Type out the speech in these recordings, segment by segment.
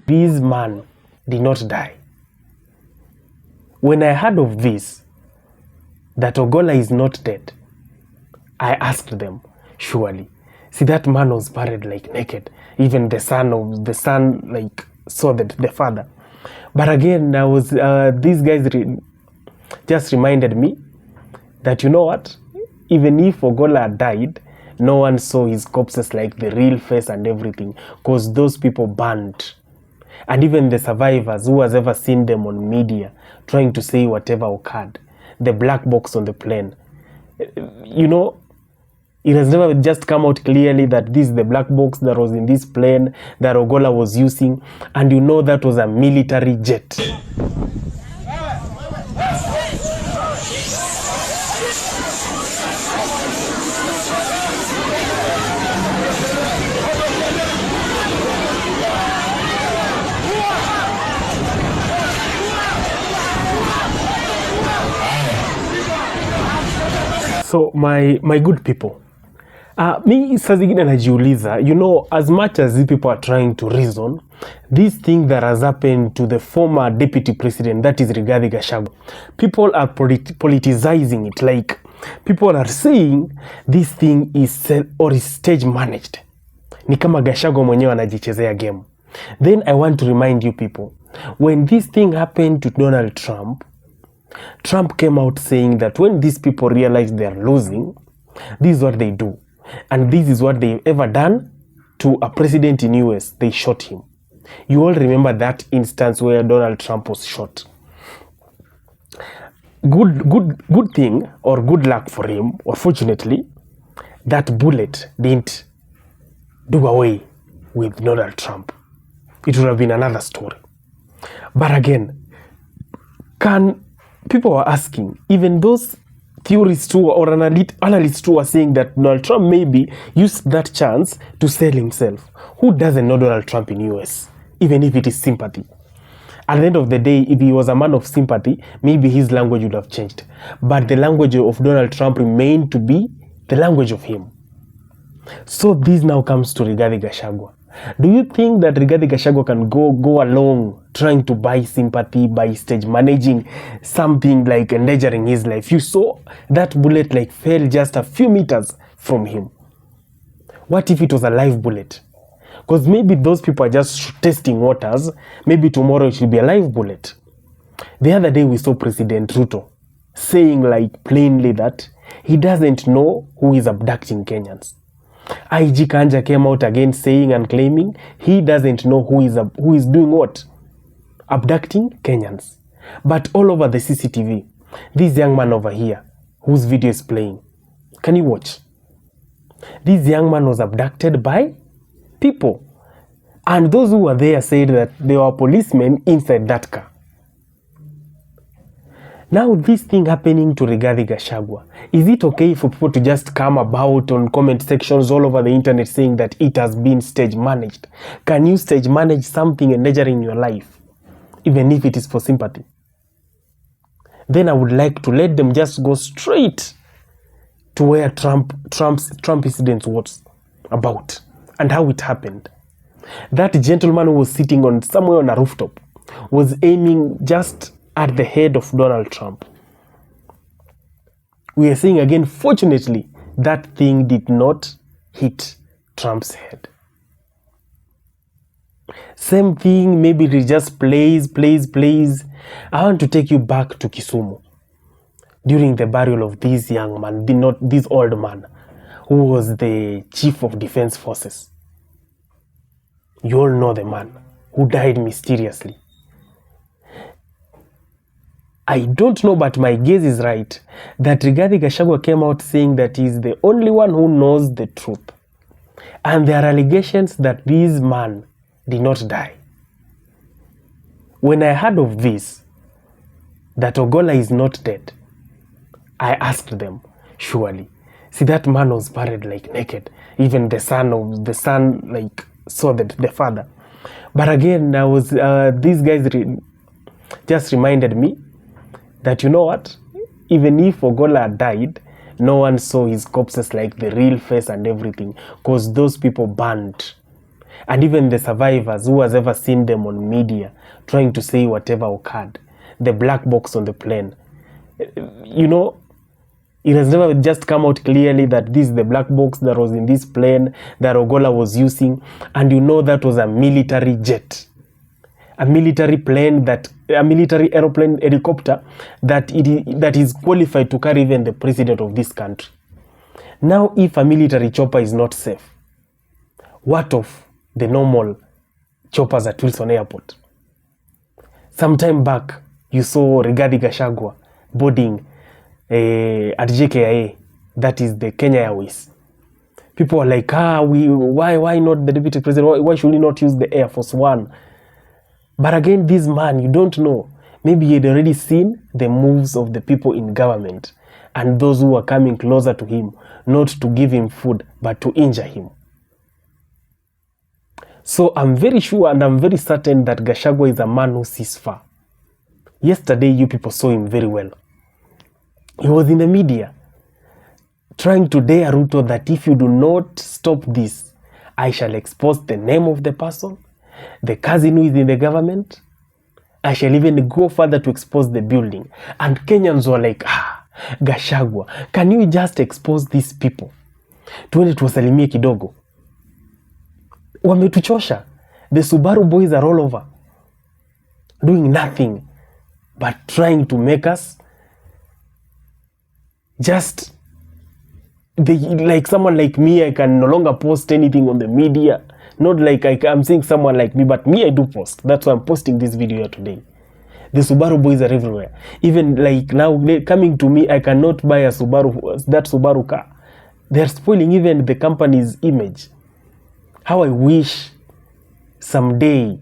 this man did not die. When I heard of this, that Ogolla is not dead, I asked them, surely, see, that man was buried like naked. Even the son like saw the father. But again, these guys just reminded me that, you know what, even if Ogolla died, no one saw his corpses, like the real face and everything, because those people burned. And even the survivors, who has ever seen them on media trying to say whatever occurred, the black box on the plane, you know, it has never just come out clearly that this is the black box that was in this plane that Ogolla was using, and you know that was a military jet. So my good people, mi saa zingine najiuliza, you know, as much as these people are trying to reason, this thing that has happened to the former deputy president, that is Rigathi Gachagua, people are politicizing it, like people are saying this thing is stage managed. Ni kama Gachagua mwenyewe anajichezea game. Then I want to remind you people, when this thing happened to Donald Trump, Trump came out saying that when these people realize they are losing, this is what they do. And this is what they've ever done to a president in US. They shot him. You all remember that instance where Donald Trump was shot. Good thing, or good luck for him, or fortunately, that bullet didn't do away with Donald Trump. It would have been another story. But again, people are asking, even those theorists too, or analysts too, are saying that Donald Trump maybe used that chance to sell himself. Who doesn't know Donald Trump in US, even if it is sympathy? At the end of the day, if he was a man of sympathy, maybe his language would have changed. But the language of Donald Trump remained to be the language of him. So this now comes to Rigathi Gachagua. Do you think that Rigathi Gachagua can go along trying to buy sympathy by stage managing something like endangering his life? You saw that bullet like fell just a few meters from him. What if it was a live bullet? Because maybe those people are just testing waters. Maybe tomorrow it should be a live bullet. The other day we saw President Ruto saying like plainly that he doesn't know who is abducting Kenyans. IG Kanja came out again saying and claiming he doesn't know who is doing what? Abducting Kenyans. But all over the CCTV, this young man over here, whose video is playing, can you watch? This young man was abducted by people. And those who were there said that there were policemen inside that car. Now this thing happening to Rigathi Gachagua, is it okay for people to just come about on comment sections all over the internet saying that it has been stage managed? Can you stage manage something endangering your life, even if it is for sympathy? Then I would like to let them just go straight to where Trump incident was about and how it happened. That gentleman who was sitting on somewhere on a rooftop was aiming just at the head of Donald Trump. We are saying again, fortunately, that thing did not hit Trump's head. Same thing, maybe it just plays. I want to take you back to Kisumu during the burial of this young man, this old man, who was the chief of defense forces. You all know the man who died mysteriously. I don't know, but my guess is right, that Rigathi Gachagua came out saying that he's the only one who knows the truth. And there are allegations that this man did not die. When I heard of this, that Ogolla is not dead, I asked them, surely, see, that man was buried like naked. Even the son like saw the father. But again, these guys just reminded me that, you know what, even if Ogolla died, no one saw his corpses, like the real face and everything, because those people burned. And even the survivors, who has ever seen them on media trying to say whatever occurred, the black box on the plane, you know, it has never just come out clearly that this is the black box that was in this plane that Ogolla was using, and you know that was a military jet, a military plane, that a military aeroplane, helicopter that is qualified to carry even the president of this country. Now, if a military chopper is not safe, what of the normal choppers at Wilson Airport? Sometime back, you saw Rigathi Gachagua boarding at JKIA, that is the Kenya Airways. People are like, why not the deputy president? Why should he not use the Air Force One? But again, this man, you don't know. Maybe he had already seen the moves of the people in government and those who are coming closer to him, not to give him food, but to injure him. So I'm very sure and I'm very certain that Gachagua is a man who sees far. Yesterday, you people saw him very well. He was in the media trying to dare Ruto that if you do not stop this, I shall expose the name of the person, the cousin who is in the government. I shall even go further to expose the building. And Kenyans were like, Gachagua, can you just expose these people? Tuende tuwasalimie kidogo. Wametuchosha. The Subaru boys are all over, doing nothing but trying to make us just like someone like me. I can no longer post anything on the media. Not like I'm saying someone like me, but me, I do post. That's why I'm posting this video here today. The Subaru boys are everywhere. Even like now, they're coming to me, I cannot buy a Subaru, that Subaru car. They're spoiling even the company's image. How I wish someday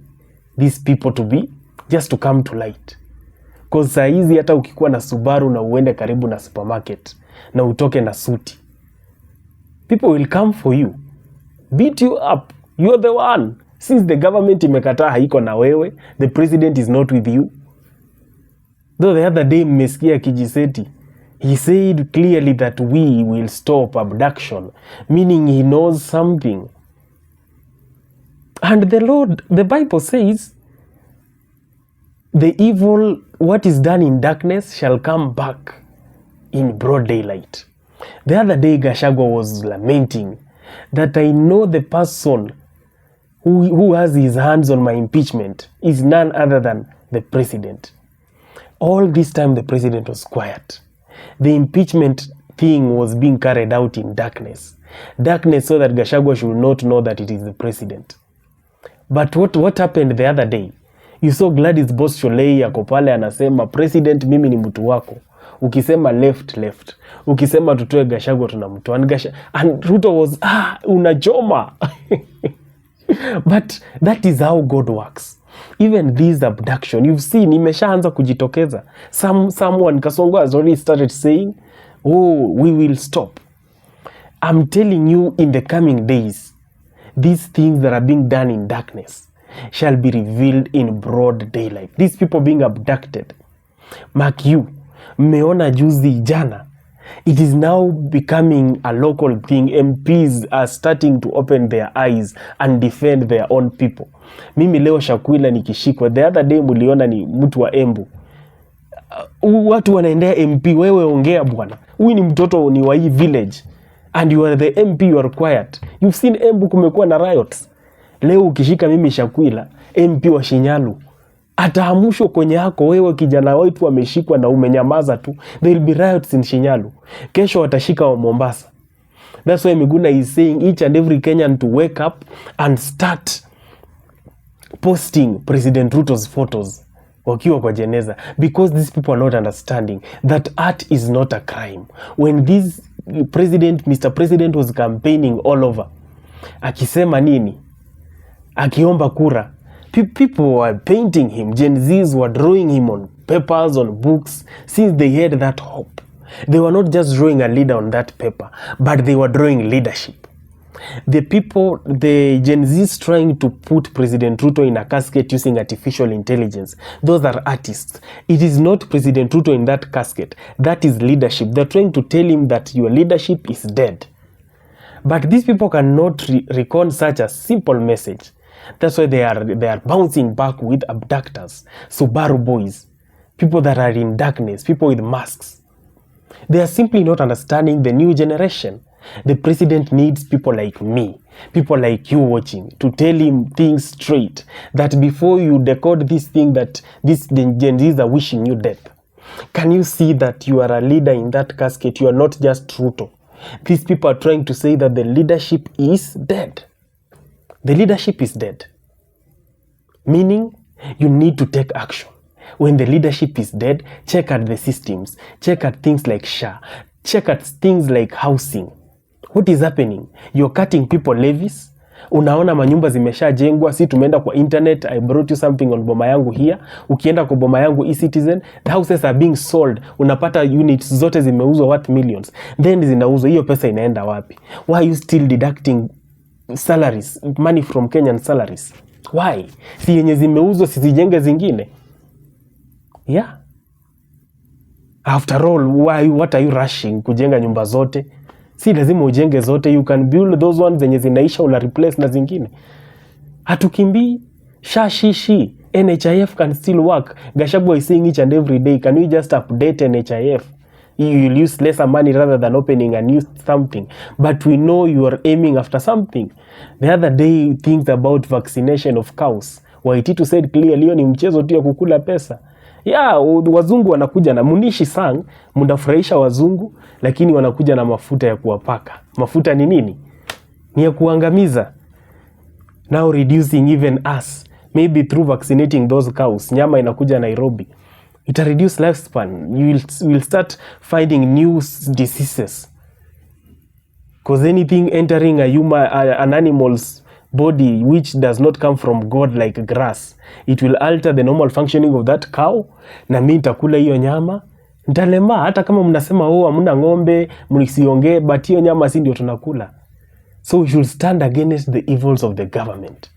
these people to come to light. Because saa hizi hata ukikuwa na Subaru na uende karibu na supermarket na utoke na suti, people will come for you, beat you up. You're the one. Since the government imekataa haiko na wewe, the president is not with you. Though the other day mmesikia Kijiseti, he said clearly that we will stop abduction, meaning he knows something. And the Bible says, the evil, what is done in darkness shall come back in broad daylight. The other day Gachagua was lamenting that I know the person who has his hands on my impeachment is none other than the president. All this time the president was quiet. The impeachment thing was being carried out in darkness. Darkness so that Gachagua should not know that it is the president. But what happened the other day? You saw Gladys Boss Sholei yako pale anasema, president mimi ni mtu wako. Ukisema left. Ukisema tutoe Gachagua tunamtoa. And Ruto was, unachoma. But that is how God works. Even this abduction, you've seen, imeshaanza kujitokeza. Someone, Kasongo has already started saying, we will stop. I'm telling you, in the coming days, these things that are being done in darkness shall be revealed in broad daylight. These people being abducted. Mark you, mmeona juzi jana. It is now becoming a local thing. MPs are starting to open their eyes and defend their own people. Mimi leo Shakwila nikishikwa. The other day muliona ni mtu wa Embu. Watu wanaendea MP, wewe ongea bwana. Huyu ni mtoto ni wa hii village. And you are the MP, you are quiet. You've seen Embu kumekuwa na riots. Leo ukishika mimi Shakwila, MP wa Shinyalu, atahamushwa kwenye hako wewe kijana wetu wameshikwa na umenyamaza tu. There will be riots in Shinyalu. Kesho watashika wa Mombasa. That's why Miguna is saying each and every Kenyan to wake up and start posting President Ruto's photos wakiwa kwa jeneza, because these people are not understanding that art is not a crime. When this president, Mr. President, was campaigning all over, akisema nini, akiomba kura, people were painting him. Gen Zs were drawing him on papers, on books, since they had that hope. They were not just drawing a leader on that paper, but they were drawing leadership. The people, the Gen Zs trying to put President Ruto in a casket using artificial intelligence, those are artists. It is not President Ruto in that casket. That is leadership. They're trying to tell him that your leadership is dead. But these people cannot recon such a simple message. That's why they are bouncing back with abductors, Subaru boys, people that are in darkness, people with masks. They are simply not understanding the new generation. The president needs people like me, people like you watching, to tell him things straight, that before you decode this thing that these Gen Zs are wishing you death. Can you see that you are a leader in that casket? You are not just Ruto. These people are trying to say that the leadership is dead. The leadership is dead. Meaning, you need to take action. When the leadership is dead, check at the systems. Check at things like SHA. Check at things like housing. What is happening? You're cutting people levies. Unaona manyumba zimeshajengwa, si tumeenda kwa internet, I brought you something on boma yangu here. Ukienda kwa boma yangu e-citizen, the houses are being sold. Unapata units zote zimeuzwa worth millions. Then zinauzwa, hiyo pesa inaenda wapi? Why are you still deducting salaries, money from Kenyan salaries? Why? Si yenye zimeuzwa sizijenge zingine? Yeah. After all, what are you rushing kujenga nyumba zote? Si lazima ujenge zote, you can build those ones zenye zinaisha ula replace na zingine. Hatukimbii, shishi, NHIF can still work. Gachagua is saying each and every day, can we just update NHIF? You will use lesser money rather than opening a new something. But we know you are aiming after something. The other day, things about vaccination of cows. Waititu said clearly, ni mchezo tu ya kukula pesa. Yeah, wazungu wanakuja na munishi sang, mnafurahisha wazungu, lakini wanakuja na mafuta ya kuwapaka. Mafuta ni nini? Ni ya kuangamiza. Now reducing even us, maybe through vaccinating those cows, nyama inakuja Nairobi. It will reduce lifespan. You will start finding new diseases. Because anything entering an animal's body which does not come from God like grass, it will alter the normal functioning of that cow. Na mimi nitakula hiyo nyama, nitalema. Hata kama mnasema hamna ng'ombe, mnisiongee, but hiyo nyama si ndio tunakula. So we should stand against the evils of the government.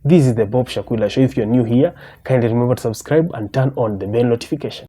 This is the Bob Shakula Show. If you're new here, kindly remember to subscribe and turn on the bell notification.